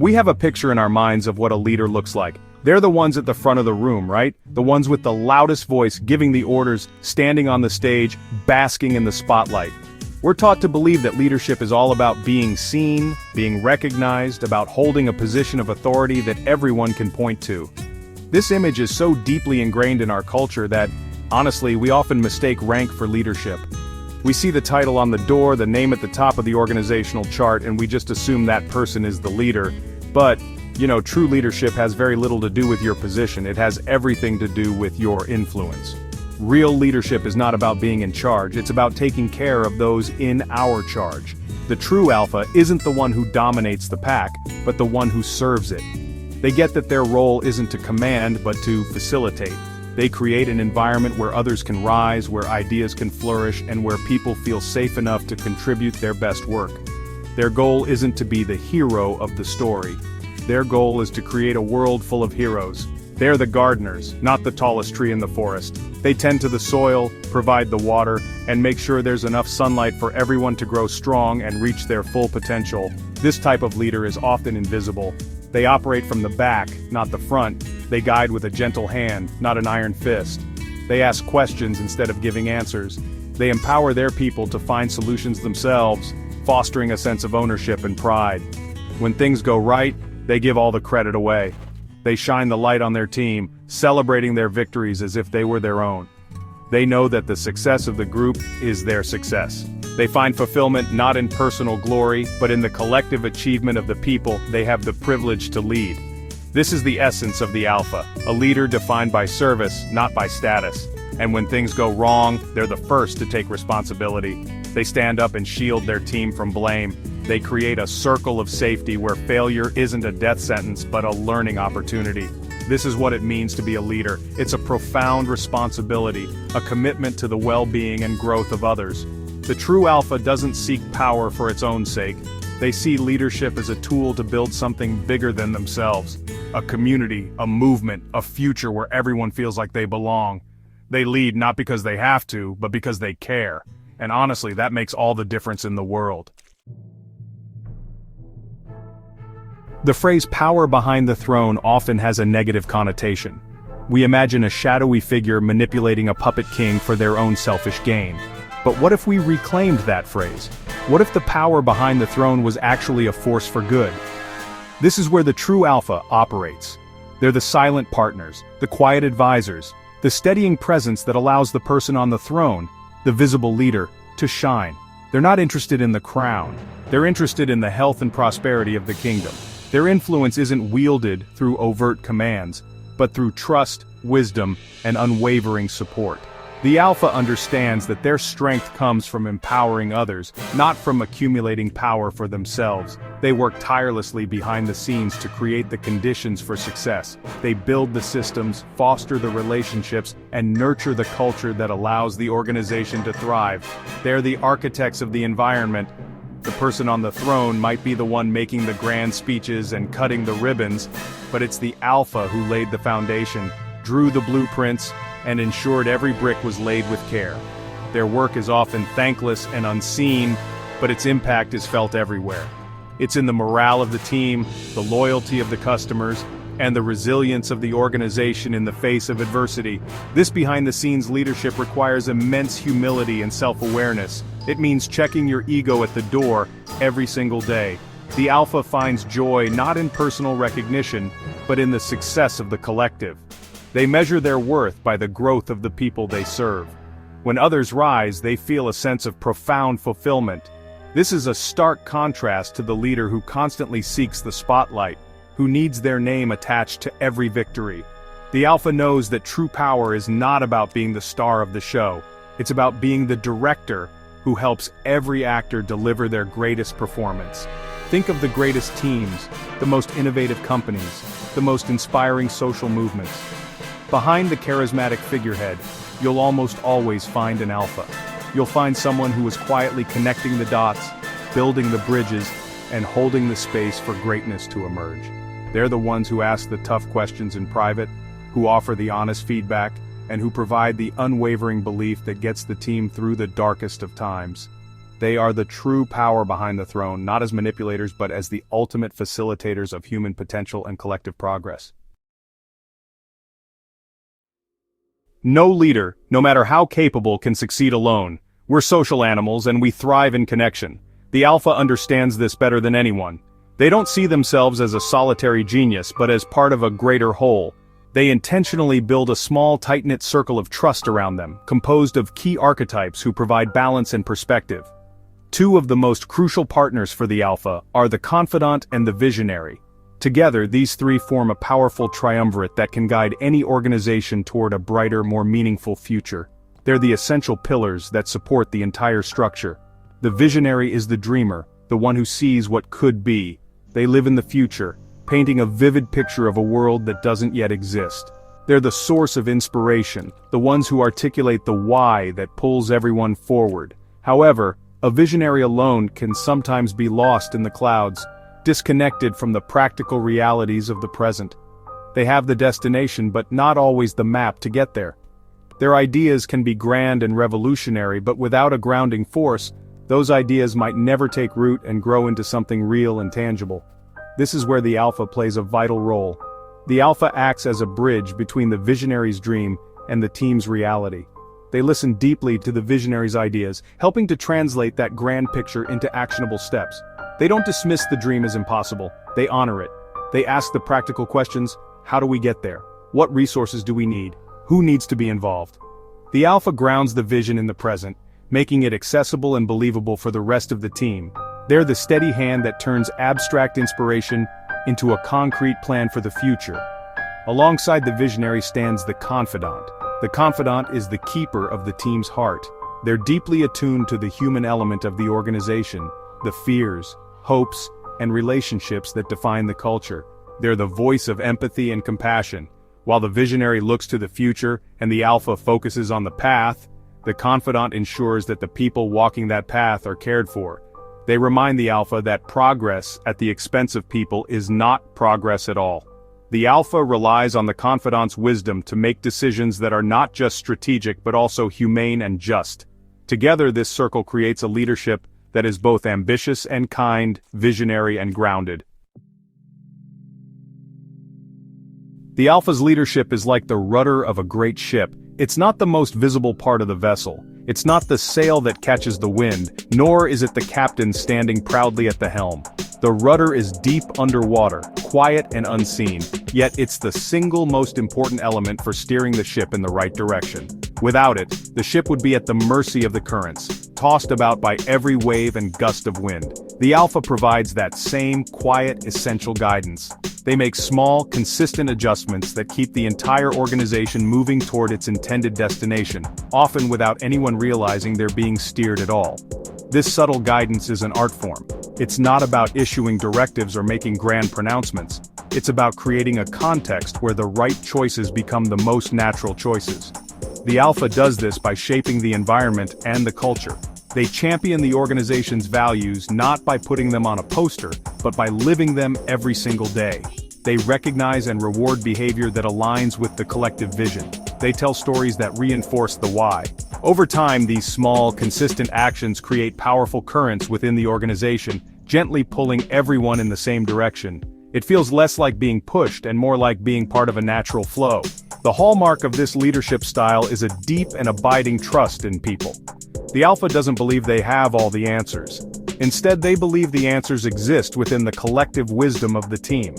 We have a picture in our minds of what a leader looks like. They're the ones at the front of the room, right? The ones with the loudest voice, giving the orders, standing on the stage, basking in the spotlight. We're taught to believe that leadership is all about being seen, being recognized, about holding a position of authority that everyone can point to. This image is so deeply ingrained in our culture that, honestly, we often mistake rank for leadership. We see the title on the door, the name at the top of the organizational chart, and we just assume that person is the leader. But, true leadership has very little to do with your position. It has everything to do with your influence. Real leadership is not about being in charge, it's about taking care of those in our charge. The true alpha isn't the one who dominates the pack, but the one who serves it. They get that their role isn't to command, but to facilitate. They create an environment where others can rise, where ideas can flourish, and where people feel safe enough to contribute their best work. Their goal isn't to be the hero of the story. Their goal is to create a world full of heroes. They're the gardeners, not the tallest tree in the forest. They tend to the soil, provide the water, and make sure there's enough sunlight for everyone to grow strong and reach their full potential. This type of leader is often invisible. They operate from the back, not the front. They guide with a gentle hand, not an iron fist. They ask questions instead of giving answers. They empower their people to find solutions themselves, fostering a sense of ownership and pride. When things go right, they give all the credit away. They shine the light on their team, celebrating their victories as if they were their own. They know that the success of the group is their success. They find fulfillment not in personal glory, but in the collective achievement of the people they have the privilege to lead. This is the essence of the alpha, a leader defined by service, not by status. And when things go wrong, they're the first to take responsibility. They stand up and shield their team from blame. They create a circle of safety where failure isn't a death sentence but a learning opportunity. This is what it means to be a leader. It's a profound responsibility, a commitment to the well-being and growth of others. The true alpha doesn't seek power for its own sake. They see leadership as a tool to build something bigger than themselves. A community, a movement, a future where everyone feels like they belong. They lead not because they have to, but because they care. And honestly, that makes all the difference in the world. The phrase power behind the throne often has a negative connotation. We imagine a shadowy figure manipulating a puppet king for their own selfish gain. But what if we reclaimed that phrase? What if the power behind the throne was actually a force for good? This is where the true alpha operates. They're the silent partners, the quiet advisors, the steadying presence that allows the person on the throne, the visible leader, to shine. They're not interested in the crown. They're interested in the health and prosperity of the kingdom. Their influence isn't wielded through overt commands, but through trust, wisdom, and unwavering support. The alpha understands that their strength comes from empowering others, not from accumulating power for themselves. They work tirelessly behind the scenes to create the conditions for success. They build the systems, foster the relationships, and nurture the culture that allows the organization to thrive. They're the architects of the environment. The person on the throne might be the one making the grand speeches and cutting the ribbons, but it's the alpha who laid the foundation, drew the blueprints, and ensured every brick was laid with care. Their work is often thankless and unseen, but its impact is felt everywhere. It's in the morale of the team, the loyalty of the customers, and the resilience of the organization in the face of adversity. This behind-the-scenes leadership requires immense humility and self-awareness. It means checking your ego at the door every single day. The alpha finds joy not in personal recognition, but in the success of the collective. They measure their worth by the growth of the people they serve. When others rise, they feel a sense of profound fulfillment. This is a stark contrast to the leader who constantly seeks the spotlight, who needs their name attached to every victory. The alpha knows that true power is not about being the star of the show. It's about being the director who helps every actor deliver their greatest performance. Think of the greatest teams, the most innovative companies, the most inspiring social movements. Behind the charismatic figurehead, you'll almost always find an alpha. You'll find someone who is quietly connecting the dots, building the bridges, and holding the space for greatness to emerge. They're the ones who ask the tough questions in private, who offer the honest feedback, and who provide the unwavering belief that gets the team through the darkest of times. They are the true power behind the throne, not as manipulators but as the ultimate facilitators of human potential and collective progress. No leader, no matter how capable, can succeed alone. We're social animals and we thrive in connection. The alpha understands this better than anyone. They don't see themselves as a solitary genius but as part of a greater whole. They intentionally build a small tight-knit circle of trust around them, composed of key archetypes who provide balance and perspective. Two of the most crucial partners for the alpha are the confidant and the visionary. Together, these three form a powerful triumvirate that can guide any organization toward a brighter, more meaningful future. They're the essential pillars that support the entire structure. The visionary is the dreamer, the one who sees what could be. They live in the future, painting a vivid picture of a world that doesn't yet exist. They're the source of inspiration, the ones who articulate the why that pulls everyone forward. However, a visionary alone can sometimes be lost in the clouds, disconnected from the practical realities of the present. They have the destination but not always the map to get there. Their ideas can be grand and revolutionary, but without a grounding force, those ideas might never take root and grow into something real and tangible. This is where the alpha plays a vital role. The alpha acts as a bridge between the visionary's dream and the team's reality. They listen deeply to the visionary's ideas, helping to translate that grand picture into actionable steps. They don't dismiss the dream as impossible, they honor it. They ask the practical questions: how do we get there? What resources do we need? Who needs to be involved? The alpha grounds the vision in the present, making it accessible and believable for the rest of the team. They're the steady hand that turns abstract inspiration into a concrete plan for the future. Alongside the visionary stands the confidant. The confidant is the keeper of the team's heart. They're deeply attuned to the human element of the organization, the fears, hopes, and relationships that define the culture. They're the voice of empathy and compassion. While the visionary looks to the future and the alpha focuses on the path, the confidant ensures that the people walking that path are cared for. They remind the alpha that progress at the expense of people is not progress at all. The alpha relies on the confidant's wisdom to make decisions that are not just strategic but also humane and just. Together, this circle creates a leadership that is both ambitious and kind, visionary and grounded. The alpha's leadership is like the rudder of a great ship. It's not the most visible part of the vessel. It's not the sail that catches the wind, nor is it the captain standing proudly at the helm. The rudder is deep underwater, quiet and unseen, yet it's the single most important element for steering the ship in the right direction. Without it, the ship would be at the mercy of the currents, tossed about by every wave and gust of wind. The alpha provides that same quiet, essential guidance. They make small, consistent adjustments that keep the entire organization moving toward its intended destination, often without anyone realizing they're being steered at all. This subtle guidance is an art form. It's not about issuing directives or making grand pronouncements. It's about creating a context where the right choices become the most natural choices. The alpha does this by shaping the environment and the culture. They champion the organization's values not by putting them on a poster, but by living them every single day. They recognize and reward behavior that aligns with the collective vision. They tell stories that reinforce the why. Over time, these small, consistent actions create powerful currents within the organization, gently pulling everyone in the same direction. It feels less like being pushed and more like being part of a natural flow. The hallmark of this leadership style is a deep and abiding trust in people. The alpha doesn't believe they have all the answers. Instead, they believe the answers exist within the collective wisdom of the team.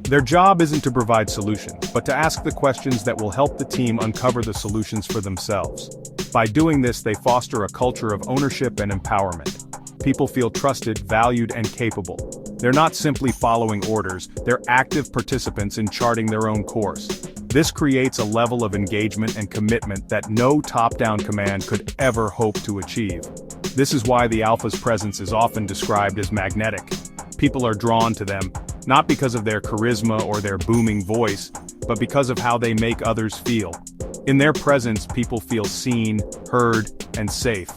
Their job isn't to provide solutions, but to ask the questions that will help the team uncover the solutions for themselves. By doing this, they foster a culture of ownership and empowerment. People feel trusted, valued, and capable. They're not simply following orders, they're active participants in charting their own course. This creates a level of engagement and commitment that no top-down command could ever hope to achieve. This is why the alpha's presence is often described as magnetic. People are drawn to them, not because of their charisma or their booming voice, but because of how they make others feel. In their presence, people feel seen, heard, and safe.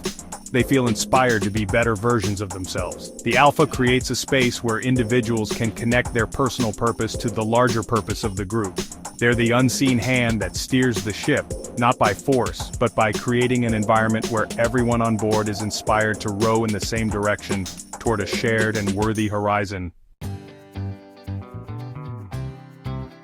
They feel inspired to be better versions of themselves. The alpha creates a space where individuals can connect their personal purpose to the larger purpose of the group. They're the unseen hand that steers the ship, not by force, but by creating an environment where everyone on board is inspired to row in the same direction toward a shared and worthy horizon.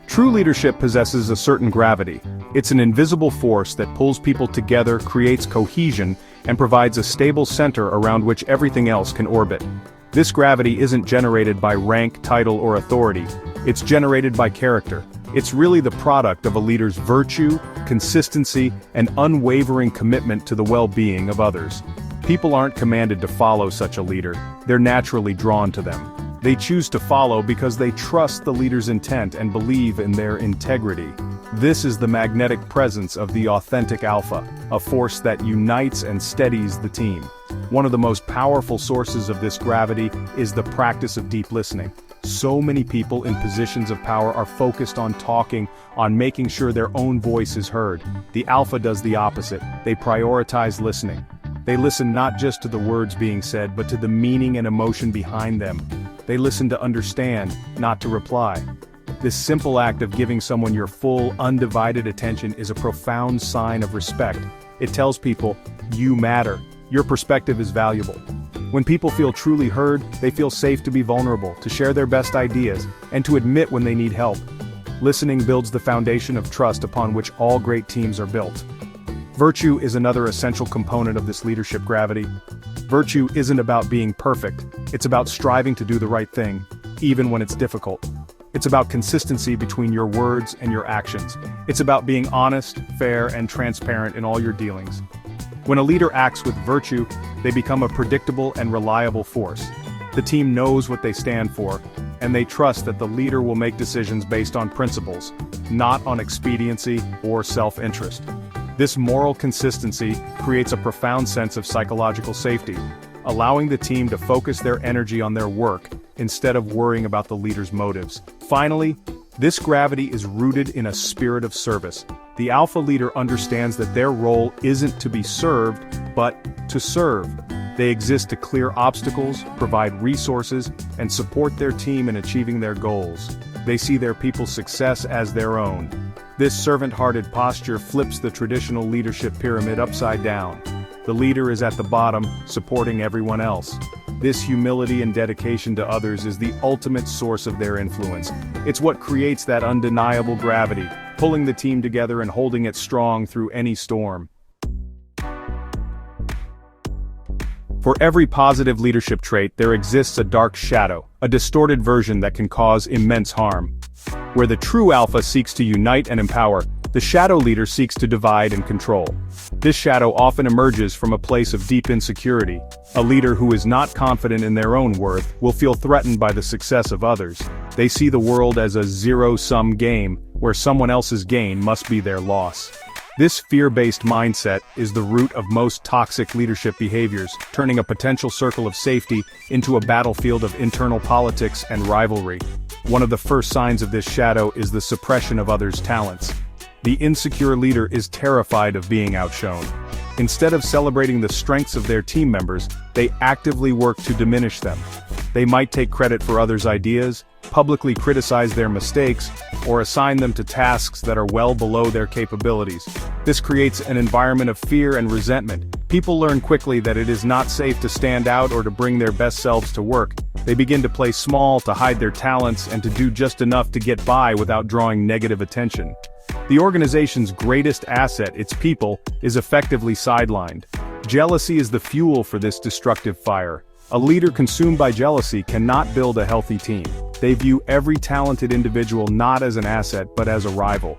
True leadership possesses a certain gravity. It's an invisible force that pulls people together, creates cohesion, and provides a stable center around which everything else can orbit. This gravity isn't generated by rank, title, or authority. It's generated by character. It's really the product of a leader's virtue, consistency, and unwavering commitment to the well-being of others. People aren't commanded to follow such a leader. They're naturally drawn to them. They choose to follow because they trust the leader's intent and believe in their integrity. This is the magnetic presence of the authentic alpha, a force that unites and steadies the team. One of the most powerful sources of this gravity is the practice of deep listening. So many people in positions of power are focused on talking, on making sure their own voice is heard. The alpha does the opposite. They prioritize listening. They listen not just to the words being said, but to the meaning and emotion behind them. They listen to understand, not to reply. This simple act of giving someone your full, undivided attention is a profound sign of respect. It tells people, you matter. Your perspective is valuable. When people feel truly heard, they feel safe to be vulnerable, to share their best ideas, and to admit when they need help. Listening builds the foundation of trust upon which all great teams are built. Virtue is another essential component of this leadership gravity. Virtue isn't about being perfect. It's about striving to do the right thing, even when it's difficult. It's about consistency between your words and your actions. It's about being honest, fair, and transparent in all your dealings. When a leader acts with virtue, they become a predictable and reliable force. The team knows what they stand for, and they trust that the leader will make decisions based on principles, not on expediency or self-interest. This moral consistency creates a profound sense of psychological safety, allowing the team to focus their energy on their work instead of worrying about the leader's motives. Finally, this gravity is rooted in a spirit of service. The alpha leader understands that their role isn't to be served, but to serve. They exist to clear obstacles, provide resources, and support their team in achieving their goals. They see their people's success as their own. This servant-hearted posture flips the traditional leadership pyramid upside down. The leader is at the bottom, supporting everyone else. This humility and dedication to others is the ultimate source of their influence. It's what creates that undeniable gravity, pulling the team together and holding it strong through any storm. For every positive leadership trait, there exists a dark shadow, a distorted version that can cause immense harm. Where the true alpha seeks to unite and empower, the shadow leader seeks to divide and control. This shadow often emerges from a place of deep insecurity. A leader who is not confident in their own worth will feel threatened by the success of others. They see the world as a zero-sum game, where someone else's gain must be their loss. This fear-based mindset is the root of most toxic leadership behaviors, turning a potential circle of safety into a battlefield of internal politics and rivalry. One of the first signs of this shadow is the suppression of others' talents. The insecure leader is terrified of being outshone. Instead of celebrating the strengths of their team members, they actively work to diminish them. They might take credit for others' ideas, publicly criticize their mistakes, or assign them to tasks that are well below their capabilities. This creates an environment of fear and resentment. People learn quickly that it is not safe to stand out or to bring their best selves to work. They begin to play small, to hide their talents, and to do just enough to get by without drawing negative attention. The organization's greatest asset, its people, is effectively sidelined. Jealousy is the fuel for this destructive fire. A leader consumed by jealousy cannot build a healthy team. They view every talented individual not as an asset but as a rival.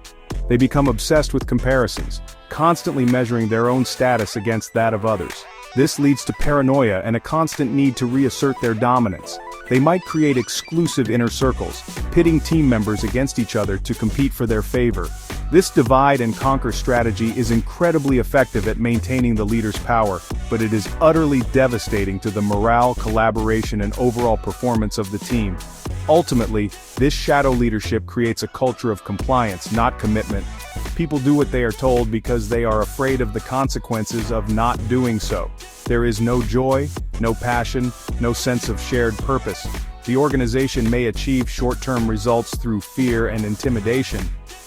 They become obsessed with comparisons, constantly measuring their own status against that of others. This leads to paranoia and a constant need to reassert their dominance. They might create exclusive inner circles, pitting team members against each other to compete for their favor. This divide-and-conquer strategy is incredibly effective at maintaining the leader's power, but it is utterly devastating to the morale, collaboration, and overall performance of the team. Ultimately, this shadow leadership creates a culture of compliance, not commitment. People do what they are told because they are afraid of the consequences of not doing so. There is no joy, no passion, no sense of shared purpose. The organization may achieve short-term results through fear and intimidation,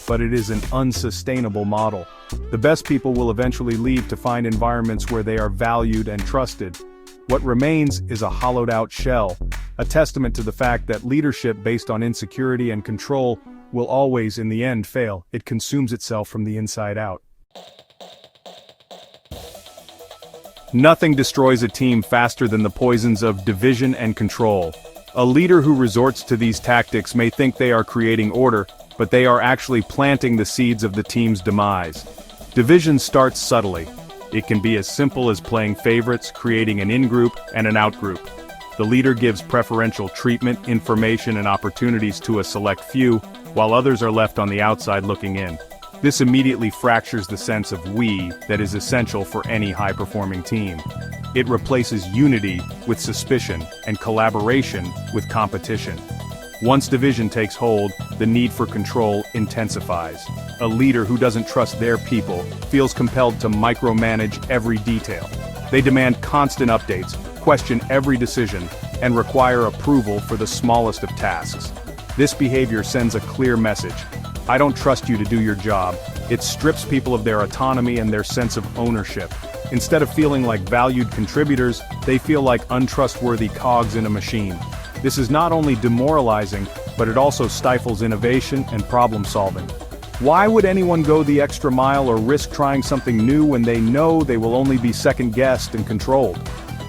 but it is an unsustainable model. The best people will eventually leave to find environments where they are valued and trusted. What remains is a hollowed-out shell, a testament to the fact that leadership based on insecurity and control will always in the end fail. It consumes itself from the inside out. Nothing destroys a team faster than the poisons of division and control. A leader who resorts to these tactics may think they are creating order, but they are actually planting the seeds of the team's demise. Division starts subtly. It can be as simple as playing favorites, creating an in-group and an out-group. The leader gives preferential treatment, information, and opportunities to a select few, while others are left on the outside looking in. This immediately fractures the sense of we that is essential for any high-performing team. It replaces unity with suspicion and collaboration with competition. Once division takes hold, the need for control intensifies. A leader who doesn't trust their people feels compelled to micromanage every detail. They demand constant updates, question every decision, and require approval for the smallest of tasks. This behavior sends a clear message. I don't trust you to do your job. It strips people of their autonomy and their sense of ownership. Instead of feeling like valued contributors, they feel like untrustworthy cogs in a machine. This is not only demoralizing, but it also stifles innovation and problem solving. Why would anyone go the extra mile or risk trying something new when they know they will only be second-guessed and controlled?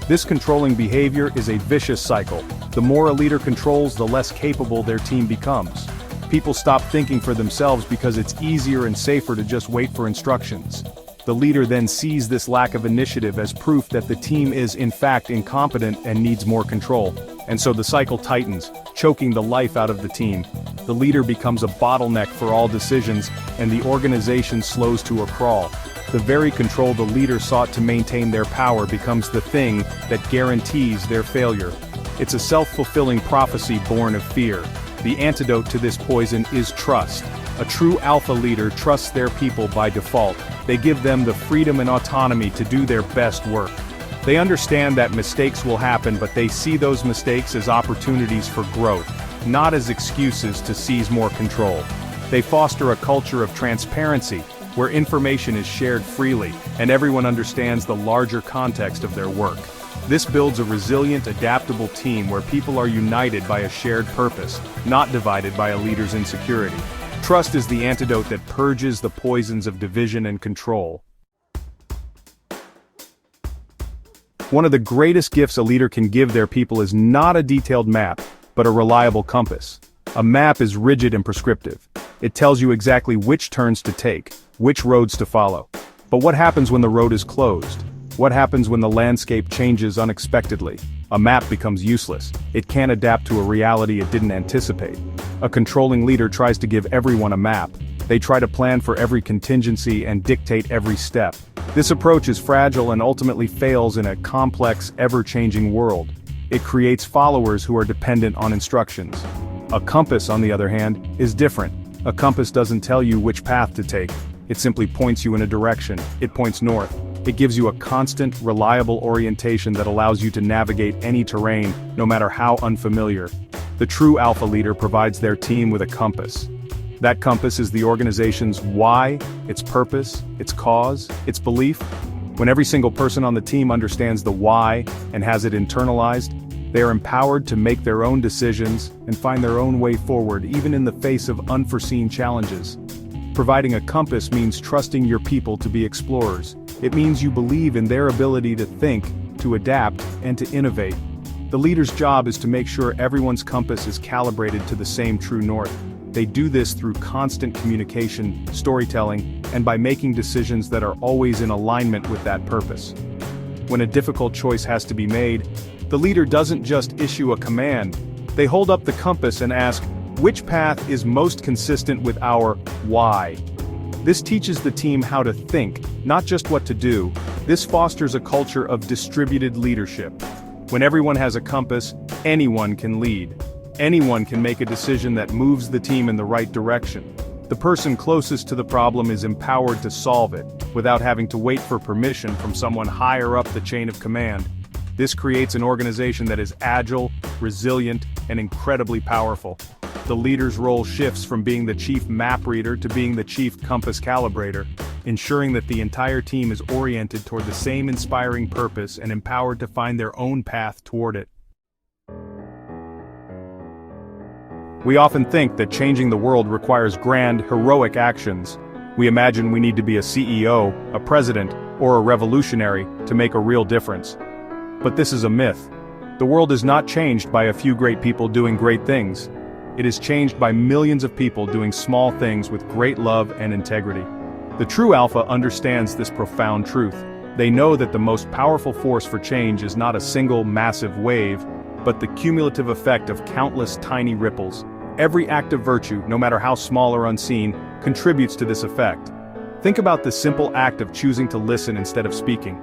This controlling behavior is a vicious cycle. The more a leader controls, the less capable their team becomes. People stop thinking for themselves because it's easier and safer to just wait for instructions. The leader then sees this lack of initiative as proof that the team is in fact incompetent and needs more control. And so the cycle tightens, choking the life out of the team. The leader becomes a bottleneck for all decisions, and the organization slows to a crawl. The very control the leader sought to maintain their power becomes the thing that guarantees their failure. It's a self-fulfilling prophecy born of fear. The antidote to this poison is trust. A true alpha leader trusts their people by default. They give them the freedom and autonomy to do their best work. They understand that mistakes will happen, but they see those mistakes as opportunities for growth, not as excuses to seize more control. They foster a culture of transparency, where information is shared freely, and everyone understands the larger context of their work. This builds a resilient, adaptable team where people are united by a shared purpose, not divided by a leader's insecurity. Trust is the antidote that purges the poisons of division and control. One of the greatest gifts a leader can give their people is not a detailed map, but a reliable compass. A map is rigid and prescriptive. It tells you exactly which turns to take, which roads to follow. But what happens when the road is closed? What happens when the landscape changes unexpectedly? A map becomes useless. It can't adapt to a reality it didn't anticipate. A controlling leader tries to give everyone a map. They try to plan for every contingency and dictate every step. This approach is fragile and ultimately fails in a complex, ever-changing world. It creates followers who are dependent on instructions. A compass, on the other hand, is different. A compass doesn't tell you which path to take. It simply points you in a direction. It points north. It gives you a constant, reliable orientation that allows you to navigate any terrain, no matter how unfamiliar. The true alpha leader provides their team with a compass. That compass is the organization's why, its purpose, its cause, its belief. When every single person on the team understands the why and has it internalized, they are empowered to make their own decisions and find their own way forward, even in the face of unforeseen challenges. Providing a compass means trusting your people to be explorers. It means you believe in their ability to think, to adapt, and to innovate. The leader's job is to make sure everyone's compass is calibrated to the same true north. They do this through constant communication, storytelling, and by making decisions that are always in alignment with that purpose. When a difficult choice has to be made, the leader doesn't just issue a command. They hold up the compass and ask, which path is most consistent with our why? This teaches the team how to think, not just what to do. This fosters a culture of distributed leadership. When everyone has a compass, anyone can lead. Anyone can make a decision that moves the team in the right direction. The person closest to the problem is empowered to solve it, without having to wait for permission from someone higher up the chain of command. This creates an organization that is agile, resilient, and incredibly powerful. The leader's role shifts from being the chief map reader to being the chief compass calibrator, ensuring that the entire team is oriented toward the same inspiring purpose and empowered to find their own path toward it. We often think that changing the world requires grand, heroic actions. We imagine we need to be a CEO, a president, or a revolutionary to make a real difference. But this is a myth. The world is not changed by a few great people doing great things. It is changed by millions of people doing small things with great love and integrity. The true alpha understands this profound truth. They know that the most powerful force for change is not a single massive wave, but the cumulative effect of countless tiny ripples. Every act of virtue, no matter how small or unseen, contributes to this effect. Think about the simple act of choosing to listen instead of speaking.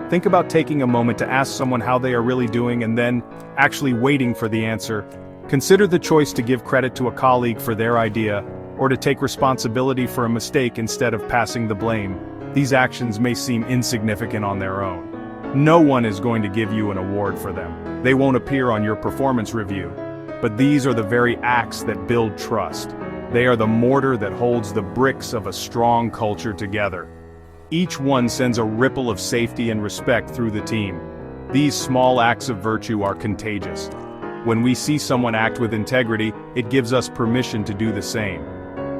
Think about taking a moment to ask someone how they are really doing and then actually waiting for the answer. Consider the choice to give credit to a colleague for their idea, or to take responsibility for a mistake instead of passing the blame. These actions may seem insignificant on their own. No one is going to give you an award for them. They won't appear on your performance review. But these are the very acts that build trust. They are the mortar that holds the bricks of a strong culture together. Each one sends a ripple of safety and respect through the team. These small acts of virtue are contagious. When we see someone act with integrity, it gives us permission to do the same.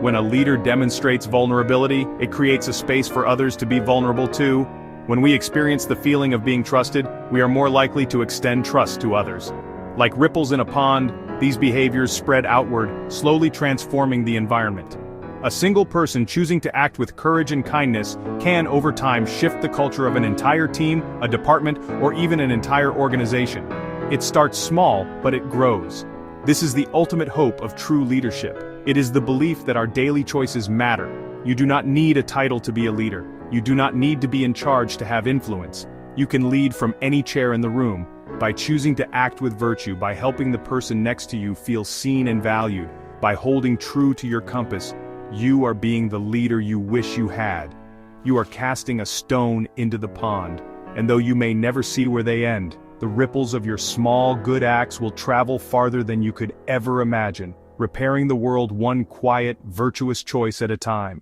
When a leader demonstrates vulnerability, it creates a space for others to be vulnerable too. When we experience the feeling of being trusted, we are more likely to extend trust to others. Like ripples in a pond, these behaviors spread outward, slowly transforming the environment. A single person choosing to act with courage and kindness can, over time, shift the culture of an entire team, a department, or even an entire organization. It starts small, but it grows. This is the ultimate hope of true leadership. It is the belief that our daily choices matter. You do not need a title to be a leader. You do not need to be in charge to have influence. You can lead from any chair in the room, by choosing to act with virtue, by helping the person next to you feel seen and valued, by holding true to your compass. You are being the leader you wish you had. You are casting a stone into the pond, and though you may never see where they end, the ripples of your small good acts will travel farther than you could ever imagine, repairing the world one quiet, virtuous choice at a time.